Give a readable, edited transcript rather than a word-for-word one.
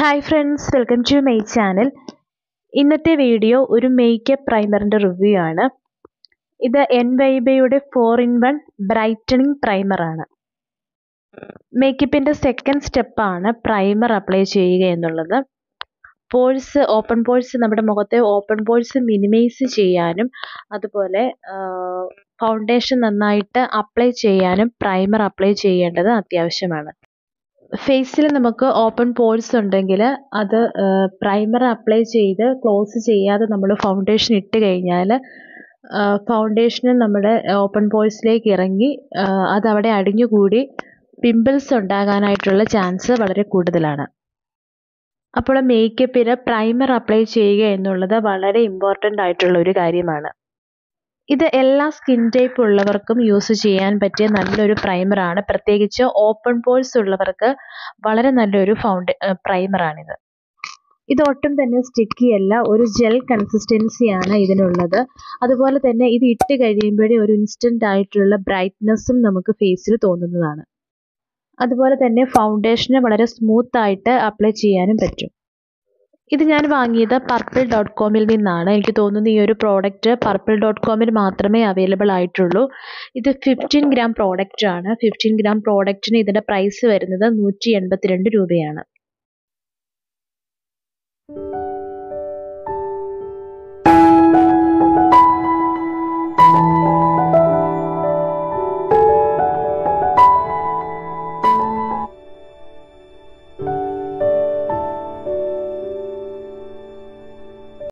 Hi friends, welcome to my channel. ഇന്നത്തെ video ഒരു makeup പ്രൈമറിൻ്റെ റിവ്യൂ ആണ്. ഇത് എൻവൈബയുടെ 4-in-1 ബ്രൈറ്റനിങ് പ്രൈമറാണ്. മേക്കപ്പിൻ്റെ സെക്കൻഡ് സ്റ്റെപ്പാണ് പ്രൈമർ അപ്ലൈ ചെയ്യുക എന്നുള്ളത്. ഓപ്പൺ പോഴ്സ് നമ്മുടെ മുഖത്തെ ഓപ്പൺ പോഴ്സ് മിനിമൈസ് ചെയ്യാനും അതുപോലെ ഫൗണ്ടേഷൻ നന്നായിട്ട് അപ്ലൈ ചെയ്യാനും പ്രൈമർ അപ്ലൈ ചെയ്യേണ്ടത് അത്യാവശ്യമാണ്. ഫേസിൽ നമുക്ക് ഓപ്പൺ പോഴ്സ് ഉണ്ടെങ്കിൽ അത് പ്രൈമർ അപ്ലൈ ചെയ്ത് ക്ലോസ് ചെയ്യാതെ നമ്മൾ ഫൗണ്ടേഷൻ ഇട്ട് കഴിഞ്ഞാൽ ഫൗണ്ടേഷൻ നമ്മുടെ ഓപ്പൺ പോഴ്സിലേക്ക് ഇറങ്ങി അതവിടെ അടിഞ്ഞുകൂടി പിമ്പിൾസ് ഉണ്ടാകാനായിട്ടുള്ള ചാൻസ് വളരെ കൂടുതലാണ്. അപ്പോൾ മേക്കപ്പിന് പ്രൈമർ അപ്ലൈ ചെയ്യുക എന്നുള്ളത് വളരെ ഇമ്പോർട്ടൻ്റ് ആയിട്ടുള്ള ഒരു കാര്യമാണ്. ഇത് എല്ലാ സ്കിൻ ടൈപ്പ് ഉള്ളവർക്കും യൂസ് ചെയ്യാൻ പറ്റിയ നല്ലൊരു പ്രൈമറാണ്. പ്രത്യേകിച്ച് ഓപ്പൺ പോഴ്സ് ഉള്ളവർക്ക് വളരെ നല്ലൊരു പ്രൈമറാണിത്. ഇത് ഒട്ടും തന്നെ സ്റ്റിക്കി അല്ല, ഒരു ജെൽ കൺസിസ്റ്റൻസിയാണ് ഇതിനുള്ളത്. അതുപോലെ തന്നെ ഇത് ഇട്ട് കഴിയുമ്പോഴേ ഒരു ഇൻസ്റ്റൻ്റ് ആയിട്ടുള്ള ബ്രൈറ്റ്നസ്സും നമുക്ക് ഫേസിൽ തോന്നുന്നതാണ്. അതുപോലെ തന്നെ ഫൗണ്ടേഷന് വളരെ സ്മൂത്തായിട്ട് അപ്ലൈ ചെയ്യാനും പറ്റും. ഇത് ഞാൻ വാങ്ങിയത് purple.com നിന്നാണ്. എനിക്ക് തോന്നുന്നു ഈ ഒരു പ്രോഡക്റ്റ് purple.com മാത്രമേ അവൈലബിൾ ആയിട്ടുള്ളൂ. ഇത് 15 ഗ്രാം പ്രോഡക്റ്റ് ആണ്. 15 ഗ്രാം പ്രോഡക്റ്റിന് ഇതിൻ്റെ പ്രൈസ് വരുന്നത് 182 രൂപയാണ്.